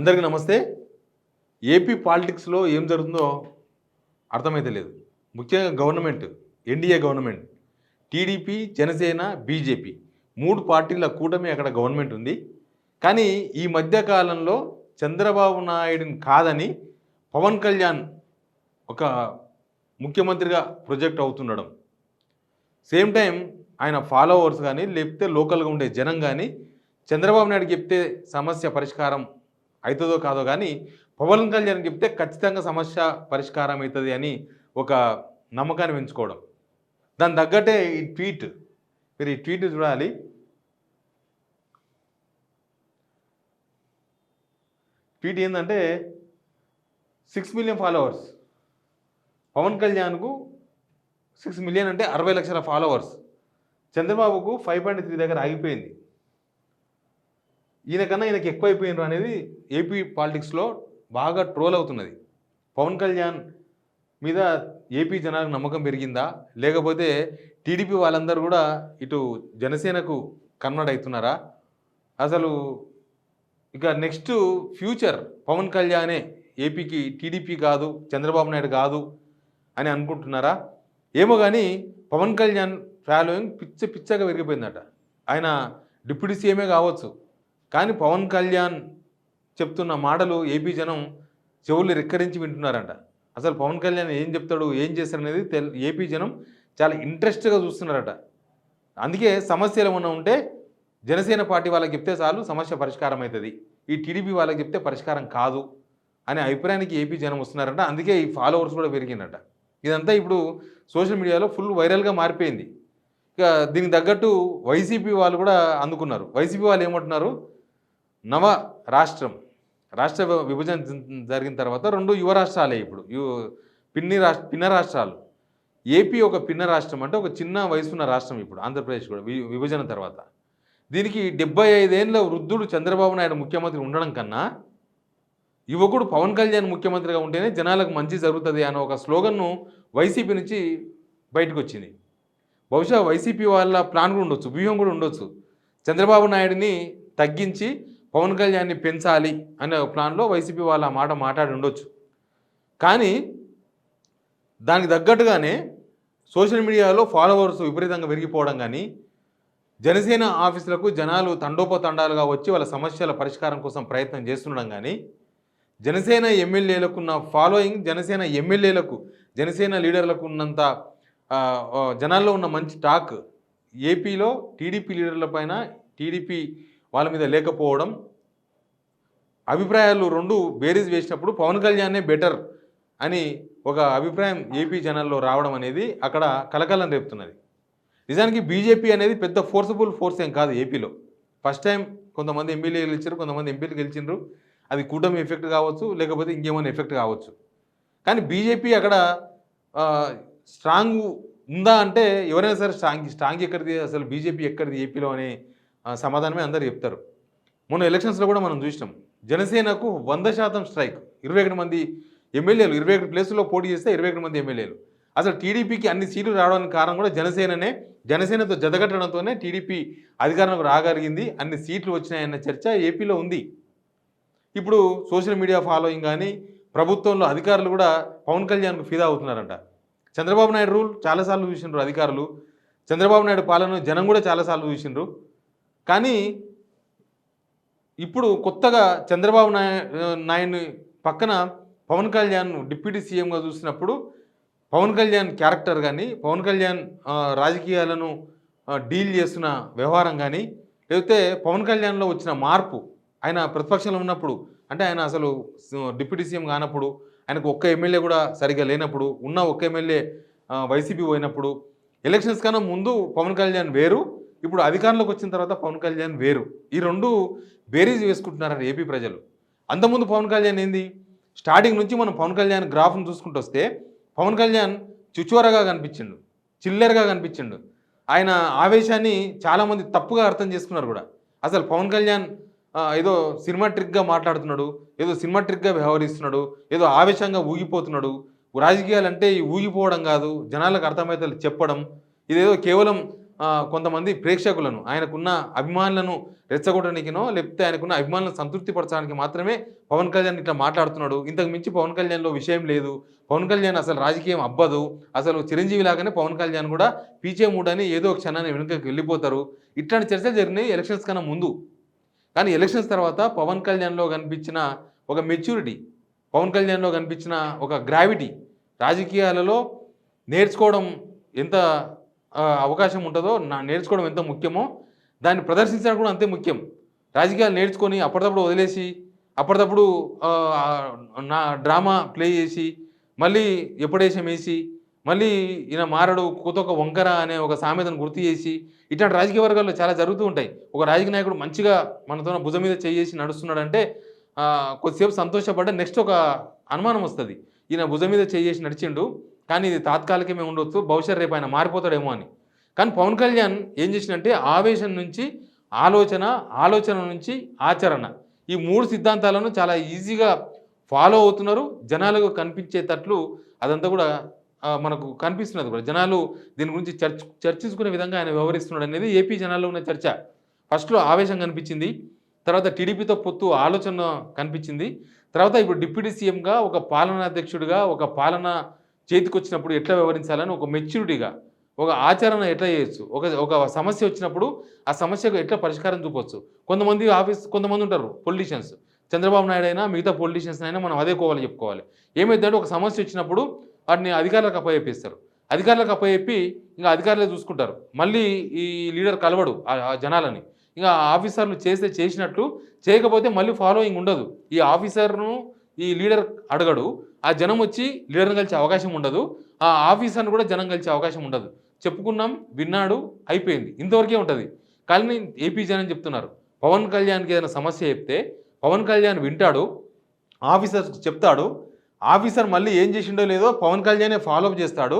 అందరికీ నమస్తే. ఏపీ పాలిటిక్స్లో ఏం జరుగుతుందో అర్థమైతే లేదు. ముఖ్యంగా government, NDA government, TDP, Janasena, BJP 3 పార్టీల కూటమి అక్కడ గవర్నమెంట్ ఉంది. కానీ ఈ మధ్య కాలంలో చంద్రబాబు నాయుడుని కాదని పవన్ కళ్యాణ్ ఒక ముఖ్యమంత్రిగా ప్రొజెక్ట్ అవుతుండడం, సేమ్ టైం ఆయన ఫాలోవర్స్ కానీ లేకపోతే లోకల్గా ఉండే జనం కానీ చంద్రబాబు నాయుడు చెప్తే సమస్య పరిష్కారం అవుతుందో కాదో కానీ పవన్ కళ్యాణ్ చెప్తే ఖచ్చితంగా సమస్య పరిష్కారం అవుతుంది అని ఒక నమ్మకాన్ని పెంచుకోవడం. దాని తగ్గట్టే ఈ ట్వీట్, మీరు ఈ ట్వీట్ చూడాలి. ట్వీట్ ఏంటంటే 6 మిలియన్ ఫాలోవర్స్, పవన్ కళ్యాణ్కు 6 మిలియన్ అంటే 60 లక్షల ఫాలోవర్స్, చంద్రబాబుకు 5.3 దగ్గర ఆగిపోయింది. ఈయనకన్నా ఈయనకి ఎక్కువైపోయినారు అనేది ఏపీ పాలిటిక్స్లో బాగా ట్రోల్ అవుతున్నది. పవన్ కళ్యాణ్ మీద ఏపీ జనాలకు నమ్మకం పెరిగిందా, లేకపోతే టీడీపీ వాళ్ళందరూ కూడా ఇటు జనసేనకు కన్వర్ట్ అవుతున్నారా? అసలు ఇక నెక్స్ట్ ఫ్యూచర్ పవన్ కళ్యాణే ఏపీకి, టీడీపీ కాదు, చంద్రబాబు నాయుడు కాదు అని అనుకుంటున్నారా? ఏమో కానీ పవన్ కళ్యాణ్ ఫాలోయింగ్ పిచ్చగా పెరిగిపోయిందట. ఆయన డిప్యూటీ సీఎమే కావచ్చు, కానీ పవన్ కళ్యాణ్ చెప్తున్న మాటలు ఏపీ జనం చెవులు రెక్కరించి వింటున్నారంట. అసలు పవన్ కళ్యాణ్ ఏం చెప్తాడు, ఏం చేస్తాడు అనేది ఏపీ జనం చాలా ఇంట్రెస్ట్గా చూస్తున్నారట. అందుకే సమస్యలు ఏమన్నా ఉంటే జనసేన పార్టీ వాళ్ళకి చెప్తే చాలు సమస్య పరిష్కారం అవుతుంది, ఈ టీడీపీ వాళ్ళకి చెప్తే పరిష్కారం కాదు అనే అభిప్రాయానికి ఏపీ జనం వస్తున్నారంట. అందుకే ఈ ఫాలోవర్స్ కూడా పెరిగిందట. ఇదంతా ఇప్పుడు సోషల్ మీడియాలో ఫుల్ వైరల్గా మారిపోయింది. ఇక దీనికి తగ్గట్టు వైసీపీ వాళ్ళు కూడా అందుకున్నారు. వైసీపీ వాళ్ళు ఏమంటున్నారు, నవ రాష్ట్ర విభజన జరిగిన తర్వాత 2 యువ రాష్ట్రాలే ఇప్పుడు పిన్న రాష్ట్రాలు. ఏపీ ఒక పిన్న రాష్ట్రం, అంటే ఒక చిన్న వయసున్న రాష్ట్రం ఇప్పుడు ఆంధ్రప్రదేశ్ కూడా విభజన తర్వాత. దీనికి 75 ఏళ్ళ వృద్ధుడు చంద్రబాబు నాయుడు ముఖ్యమంత్రి ఉండడం కన్నా యువకుడు పవన్ కళ్యాణ్ ముఖ్యమంత్రిగా ఉంటేనే జనాలకు మంచి జరుగుతుంది అనే ఒక స్లోగన్ను వైసీపీ నుంచి బయటకు వచ్చింది. బహుశా వైసీపీ వాళ్ళ ప్లాన్ కూడా ఉండొచ్చు, వ్యూహం కూడా ఉండొచ్చు. చంద్రబాబు నాయుడిని తగ్గించి పవన్ కళ్యాణ్ని పెంచాలి అనే ప్లాన్లో వైసీపీ వాళ్ళ మాట్లాడి ఉండొచ్చు. కానీ దానికి తగ్గట్టుగానే సోషల్ మీడియాలో ఫాలోవర్స్ విపరీతంగా పెరిగిపోవడం కానీ, జనసేన ఆఫీసులకు జనాలు తండోపతండాలుగా వచ్చి వాళ్ళ సమస్యల పరిష్కారం కోసం ప్రయత్నం చేస్తుండడం కానీ, జనసేన ఎమ్మెల్యేలకు ఉన్న ఫాలోయింగ్, జనసేన ఎమ్మెల్యేలకు, జనసేన లీడర్లకు ఉన్నంత జనాల్లో ఉన్న మంచి టాక్ ఏపీలో టీడీపీ లీడర్ల పైన, టీడీపీ వాళ్ళ మీద లేకపోవడం, అభిప్రాయాలు 2 బేరీజ్ వేసినప్పుడు పవన్ కళ్యాణే బెటర్ అని ఒక అభిప్రాయం ఏపీ జనాల్లో రావడం అనేది అక్కడ కలకలం రేపుతున్నది. నిజానికి బీజేపీ అనేది పెద్ద ఫోర్సబుల్ ఫోర్స్ ఏం కాదు ఏపీలో. ఫస్ట్ టైం కొంతమంది ఎమ్మెల్యేలు గెలిచారు, కొంతమంది ఎంపీలు గెలిచిండ్రు. అది కూటమి ఎఫెక్ట్ కావచ్చు, లేకపోతే ఇంకేమైనా ఎఫెక్ట్ కావచ్చు. కానీ బీజేపీ అక్కడ స్ట్రాంగ్ ఉందా అంటే ఎవరైనా సరే స్ట్రాంగ్ ఎక్కడిది, అసలు బీజేపీ ఎక్కడిది ఏపీలో అనే సమాధానమే అందరు చెప్తారు. మొన్న ఎలక్షన్స్లో కూడా మనం చూసినాం, జనసేనకు 100% స్ట్రైక్. 21 మంది ఎమ్మెల్యేలు, 21 ప్లేసుల్లో పోటీ చేస్తే 21 మంది ఎమ్మెల్యేలు. అసలు టీడీపీకి అన్ని సీట్లు రావడానికి కారణం కూడా జనసేననే. జనసేనతో జతకట్టడంతోనే టీడీపీ అధికారంలోకి రాగలిగింది, అన్ని సీట్లు వచ్చినాయన్న చర్చ ఏపీలో ఉంది. ఇప్పుడు సోషల్ మీడియా ఫాలోయింగ్ కానీ, ప్రభుత్వంలో అధికారులు కూడా పవన్ కళ్యాణ్కు ఫిదా అవుతున్నారంట. చంద్రబాబు నాయుడు రూల్ చాలాసార్లు చూసిండ్రు అధికారులు, చంద్రబాబు నాయుడు పాలన జనం కూడా చాలాసార్లు చూసిండ్రు. కానీ ఇప్పుడు కొత్తగా చంద్రబాబు నాయుడిని పక్కన పవన్ కళ్యాణ్ డిప్యూటీ సీఎంగా చూసినప్పుడు పవన్ కళ్యాణ్ క్యారెక్టర్ కానీ, పవన్ కళ్యాణ్ రాజకీయాలను డీల్ చేస్తున్న వ్యవహారం కానీ, లేకపోతే పవన్ కళ్యాణ్లో వచ్చిన మార్పు, ఆయన ప్రతిపక్షంలో ఉన్నప్పుడు, అంటే ఆయన అసలు డిప్యూటీ సీఎం కానప్పుడు, ఆయనకు ఒక్క ఎమ్మెల్యే కూడా సరిగ్గా లేనప్పుడు, ఉన్న ఒక్క ఎమ్మెల్యే వైసీపీ పోయినప్పుడు, ఎలక్షన్స్ కన్నా ముందు పవన్ కళ్యాణ్ వేరు, ఇప్పుడు అధికారంలోకి వచ్చిన తర్వాత పవన్ కళ్యాణ్ వేరు. ఈ 2 బేరీజ్ వేసుకుంటున్నారని ఏపీ ప్రజలు. అంతకుముందు పవన్ కళ్యాణ్ ఏంది, స్టార్టింగ్ నుంచి మనం పవన్ కళ్యాణ్ గ్రాఫ్ను చూసుకుంటూ వస్తే పవన్ కళ్యాణ్ చుచువరగా కనిపించిండు, చిల్లరగా కనిపించిండు. ఆయన ఆవేశాన్ని చాలామంది తప్పుగా అర్థం చేసుకున్నారు కూడా. అసలు పవన్ కళ్యాణ్ ఏదో సినిమాట్రిక్గా మాట్లాడుతున్నాడు, ఏదో సినిమాట్రిక్గా వ్యవహరిస్తున్నాడు, ఏదో ఆవేశంగా ఊగిపోతున్నాడు. రాజకీయాలు అంటే ఊగిపోవడం కాదు, జనాలకు అర్థమైతే చెప్పడం, ఇదేదో కేవలం కొంతమంది ప్రేక్షకులను, ఆయనకున్న అభిమానులను రెచ్చగొట్టడానికినో, లేకపోతే ఆయనకున్న అభిమానులను సంతృప్తిపరచడానికి మాత్రమే పవన్ కళ్యాణ్ ఇట్లా మాట్లాడుతున్నాడు. ఇంతకు మించి పవన్ కళ్యాణ్‌లో విషయం లేదు. పవన్ కళ్యాణ్ అసలు రాజకీయం అబ్బదు. అసలు చిరంజీవి లాగానే పవన్ కళ్యాణ్ కూడా పీచే మూడని ఏదో ఒక క్షణాన్ని వెనుకకి వెళ్ళిపోతారు. ఇట్లాంటి చర్చలు జరిగినాయి ఎలక్షన్స్ కన్నా ముందు. కానీ ఎలక్షన్స్ తర్వాత పవన్ కళ్యాణ్‌లో కనిపించిన ఒక మెచ్యూరిటీ, పవన్ కళ్యాణ్‌లో కనిపించిన ఒక గ్రావిటీ, రాజకీయాలలో నేర్చుకోవడం ఎంత అవకాశం ఉంటుందో, నేర్చుకోవడం ఎంత ముఖ్యమో దాన్ని ప్రదర్శించడం కూడా అంతే ముఖ్యం. రాజకీయాలు నేర్చుకొని అప్పటిదప్పుడు వదిలేసి, అప్పటిదప్పుడు నా డ్రామా ప్లే చేసి, మళ్ళీ ఎప్పుడేషం వేసి, మళ్ళీ ఈయన మారడు కూతొక వంకర అనే ఒక సామెతను గుర్తు చేసి, ఇట్లాంటి రాజకీయ వర్గాల్లో చాలా జరుగుతూ ఉంటాయి. ఒక రాజకీయ నాయకుడు మంచిగా మనతో భుజం మీద చేసి నడుస్తున్నాడంటే కొద్దిసేపు సంతోషపడ్డా నెక్స్ట్ ఒక అనుమానం వస్తుంది, ఈయన భుజం మీద చేసి నడిచిండు, కానీ ఇది తాత్కాలికమే ఉండొచ్చు, భవిష్యత్ రేపు ఆయన మారిపోతాడేమో అని. కానీ పవన్ కళ్యాణ్ ఏం చేసినంటే ఆవేశం నుంచి ఆలోచన, ఆలోచన నుంచి ఆచరణ, ఈ 3 సిద్ధాంతాలను చాలా ఈజీగా ఫాలో అవుతున్నారు. జనాలకు కనిపించేటట్లు అదంతా కూడా మనకు కనిపిస్తున్నది కూడా. జనాలు దీని గురించి చర్చించుకునే విధంగా ఆయన వ్యవహరిస్తున్నాడు అనేది ఏపీ జనాల్లో ఉన్న చర్చ. ఫస్ట్లో ఆవేశం కనిపించింది, తర్వాత టీడీపీతో పొత్తు ఆలోచన కనిపించింది, తర్వాత ఇప్పుడు డిప్యూటీ సీఎంగా ఒక పాలనాధ్యక్షుడిగా ఒక పాలన చేతికొచ్చినప్పుడు ఎట్లా వ్యవహరించాలని ఒక మెచ్యూరిటీగా, ఒక ఆచరణ ఎట్లా చేయొచ్చు, ఒక సమస్య వచ్చినప్పుడు ఆ సమస్యకు ఎట్లా పరిష్కారం చూపొచ్చు. కొంతమంది ఉంటారు పొలిటీషియన్స్, చంద్రబాబు నాయుడు అయినా మిగతా పొలిటీషియన్స్ అయినా మనం అదే కోవాలి చెప్పుకోవాలి. ఏమైందంటే ఒక సమస్య వచ్చినప్పుడు వాటిని అధికారులకు అప్పచెప్పేస్తారు. అధికారులకు అప్పచెప్పి ఇంకా అధికారులే చూసుకుంటారు. మళ్ళీ ఈ లీడర్ కలవడు ఆ జనాలని. ఇంకా ఆఫీసర్లు చేసినట్లు చేయకపోతే మళ్ళీ ఫాలోయింగ్ ఉండదు. ఈ ఆఫీసర్ను ఈ లీడర్ అడగడు, ఆ జనం వచ్చి లీడర్ని కలిసే అవకాశం ఉండదు, ఆ ఆఫీసర్ను కూడా జనం కలిసే అవకాశం ఉండదు. చెప్పుకున్నాం, విన్నాడు, అయిపోయింది, ఇంతవరకే ఉంటుంది. కానీ ఏపీ జనం చెప్తున్నారు, పవన్ కళ్యాణ్కి ఏదైనా సమస్య చెప్తే పవన్ కళ్యాణ్ వింటాడు, ఆఫీసర్కి చెప్తాడు, ఆఫీసర్ మళ్ళీ ఏం చేసిండో లేదో పవన్ కళ్యాణే ఫాలోఅప్ చేస్తాడు,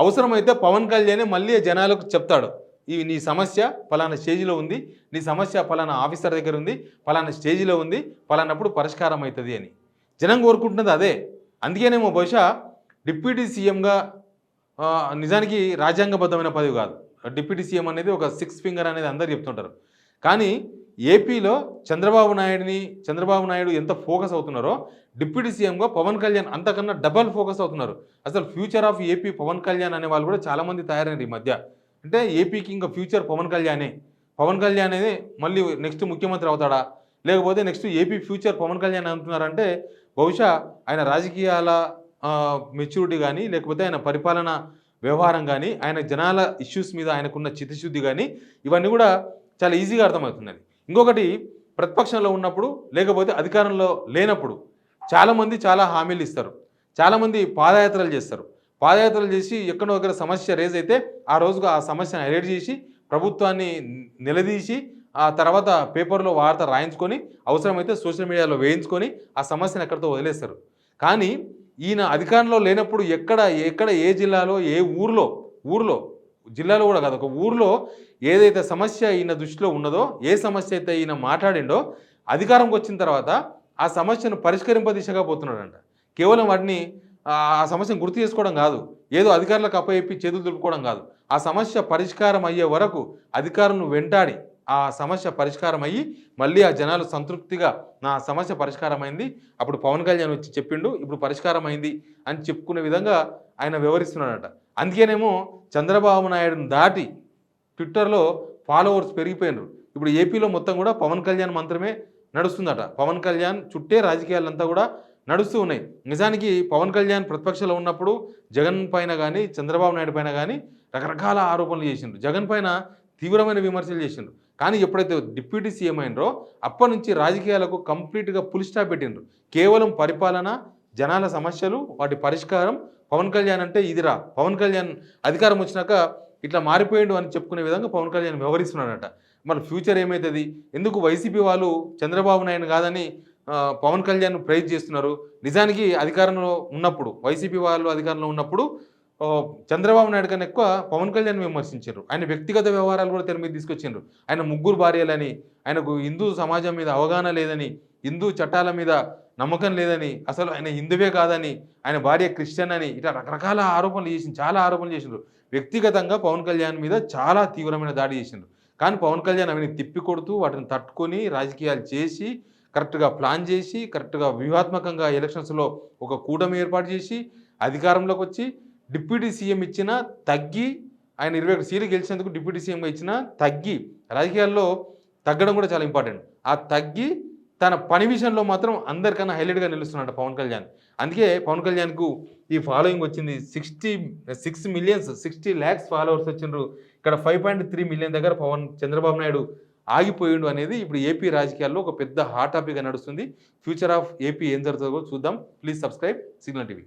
అవసరమైతే పవన్ కళ్యాణే మళ్ళీ జనాలకు చెప్తాడు, ఇవి నీ సమస్య ఫలానా స్టేజ్లో ఉంది, నీ సమస్య ఫలానా ఆఫీసర్ దగ్గర ఉంది, ఫలానా స్టేజ్లో ఉంది, ఫలానప్పుడు పరిష్కారం అవుతుంది అని జనం కోరుకుంటున్నది అదే. అందుకేనేమో బహుశా డిప్యూటీ సీఎంగా నిజానికి రాజ్యాంగబద్ధమైన పదవి కాదు. డిప్యూటీ సీఎం అనేది ఒక 6 ఫింగర్ అనేది అందరు చెప్తుంటారు. కానీ ఏపీలో చంద్రబాబు నాయుడు ఎంత ఫోకస్ అవుతున్నారో డిప్యూటీ సీఎంగా పవన్ కళ్యాణ్ అంతకన్నా డబల్ ఫోకస్ అవుతున్నారు. అసలు future of AP Pawan Kalyan అనే వాళ్ళు కూడా చాలామంది తయారైనారు ఈ మధ్య. అంటే ఏపీకి ఇంకా ఫ్యూచర్ పవన్ కళ్యాణే. పవన్ కళ్యాణ్ అనేది మళ్ళీ నెక్స్ట్ ముఖ్యమంత్రి అవుతాడా, లేకపోతే next AP future Pavan Kalyan అంటున్నారంటే బహుశా ఆయన రాజకీయాల మెచ్యూరిటీ కానీ, లేకపోతే ఆయన పరిపాలన వ్యవహారం కానీ, ఆయన జనాల ఇష్యూస్ మీద ఆయనకున్న చిత్తశుద్ధి కానీ, ఇవన్నీ కూడా చాలా ఈజీగా అర్థమవుతున్నది. ఇంకొకటి, ప్రతిపక్షంలో ఉన్నప్పుడు లేకపోతే అధికారంలో లేనప్పుడు చాలామంది చాలా హామీలు ఇస్తారు, చాలామంది పాదయాత్రలు చేస్తారు. పాదయాత్రలు చేసి ఎక్కడో దగ్గర సమస్య రేజ్ అయితే ఆ రోజుగా ఆ సమస్యను హైలైట్ చేసి ప్రభుత్వాన్ని నిలదీసి ఆ తర్వాత పేపర్లో వార్త రాయించుకొని అవసరమైతే సోషల్ మీడియాలో వేయించుకొని ఆ సమస్యను ఎక్కడితో వదిలేస్తారు. కానీ ఈయన అధికారంలో లేనప్పుడు ఎక్కడ ఏ జిల్లాలో ఏ ఊర్లో జిల్లాలో కూడా కాదు, ఒక ఊర్లో ఏదైతే సమస్య ఈయన దృష్టిలో ఉన్నదో, ఏ సమస్య అయితే ఈయన మాట్లాడిండో, అధికారంకి వచ్చిన తర్వాత ఆ సమస్యను పరిష్కరింప దిశగా పోతున్నాడంట. కేవలం వాటిని ఆ సమస్యను గుర్తు చేసుకోవడం కాదు, ఏదో అధికారులకు అప్పచెప్పి చేతులు దులుపుకోవడం కాదు, ఆ సమస్య పరిష్కారం అయ్యే వరకు అధికారులను వెంటాడి ఆ సమస్య పరిష్కారం అయ్యి మళ్ళీ ఆ జనాలు సంతృప్తిగా నా సమస్య పరిష్కారం అయింది, అప్పుడు పవన్ కళ్యాణ్ వచ్చి చెప్పిండు, ఇప్పుడు పరిష్కారం అయింది అని చెప్పుకునే విధంగా ఆయన వ్యవహరిస్తున్నాడట. అందుకేనేమో చంద్రబాబు నాయుడుని దాటి ట్విట్టర్లో ఫాలోవర్స్ పెరిగిపోయినారు. ఇప్పుడు ఏపీలో మొత్తం కూడా పవన్ కళ్యాణ్ మంత్రమే నడుస్తుందట. పవన్ కళ్యాణ్ చుట్టే రాజకీయాలంతా కూడా నడుస్తూ ఉన్నాయి. నిజానికి పవన్ కళ్యాణ్ ప్రతిపక్షంలో ఉన్నప్పుడు జగన్ పైన కానీ, చంద్రబాబు నాయుడు పైన కానీ రకరకాల ఆరోపణలు చేసిండ్రు, జగన్ పైన తీవ్రమైన విమర్శలు చేసిండ్రు. కానీ ఎప్పుడైతే డిప్యూటీ సీఎం అయినరో అప్పటి నుంచి రాజకీయాలకు కంప్లీట్గా ఫుల్ స్టాప్ పెట్టిండ్రు. కేవలం పరిపాలన, జనాల సమస్యలు, వాటి పరిష్కారం. పవన్ కళ్యాణ్ అంటే ఇదిరా, పవన్ కళ్యాణ్ అధికారం వచ్చినాక ఇట్లా మారిపోయిండు అని చెప్పుకునే విధంగా పవన్ కళ్యాణ్ వ్యవహరిస్తున్నాడట. మరి ఫ్యూచర్ ఏమవుతుంది? ఎందుకు వైసీపీ వాళ్ళు చంద్రబాబు నాయుడు కాదని పవన్ కళ్యాణ్ ప్రైజ్ చేస్తున్నారు? నిజానికి అధికారంలో ఉన్నప్పుడు, వైసీపీ వాళ్ళు అధికారంలో ఉన్నప్పుడు చంద్రబాబు నాయుడు కన్నా ఎక్కువ పవన్ కళ్యాణ్ విమర్శించారు. ఆయన వ్యక్తిగత వ్యవహారాలు కూడా తెర మీద తీసుకొచ్చిండ్రు. ఆయన 3 భార్యలని, ఆయనకు హిందూ సమాజం మీద అవగాహన లేదని, హిందూ చట్టాల మీద నమ్మకం లేదని, అసలు ఆయన హిందువే కాదని, ఆయన భార్య క్రిస్టియన్ అని, ఇట్లా రకరకాల ఆరోపణలు చేసిండు. చాలా ఆరోపణలు చేసిండ్రు. వ్యక్తిగతంగా పవన్ కళ్యాణ్ మీద చాలా తీవ్రమైన దాడి చేసిండ్రు. కానీ పవన్ కళ్యాణ్ అవన్నీ తిప్పికొడుతూ, వాటిని తట్టుకొని, రాజకీయాలు చేసి, కరెక్ట్‌గా ప్లాన్ చేసి, కరెక్ట్‌గా వ్యూహాత్మకంగా ఎలక్షన్స్‌లో ఒక కూటమి ఏర్పాటు చేసి, అధికారంలోకొచ్చి డిప్యూటీ సీఎం ఇచ్చినా తగ్గి, ఆయన 21 సీట్లు గెలిచినందుకు డిప్యూటీ సీఎంగా ఇచ్చినా తగ్గి, రాజకీయాల్లో తగ్గడం కూడా చాలా ఇంపార్టెంట్. ఆ తగ్గి తన పని విషయంలో మాత్రం అందరికన్నా హైలైట్‌గా నిలుస్తున్నాడు పవన్ కళ్యాణ్. అందుకే పవన్ కళ్యాణ్‌కు ఈ ఫాలోయింగ్ వచ్చింది. 60 లాక్స్ ఫాలోవర్స్ వచ్చిండ్రు. ఇక్కడ 5.3 మిలియన్ దగ్గర చంద్రబాబు నాయుడు ఆగిపోయిండు అనేది ఇప్పుడు ఏపీ రాజకీయాల్లో ఒక పెద్ద హాట్ టాపిక్‌గా నడుస్తుంది. ఫ్యూచర్ ఆఫ్ ఏపీ ఏం జరుగుతుందో చూద్దాం. Please subscribe signal TV.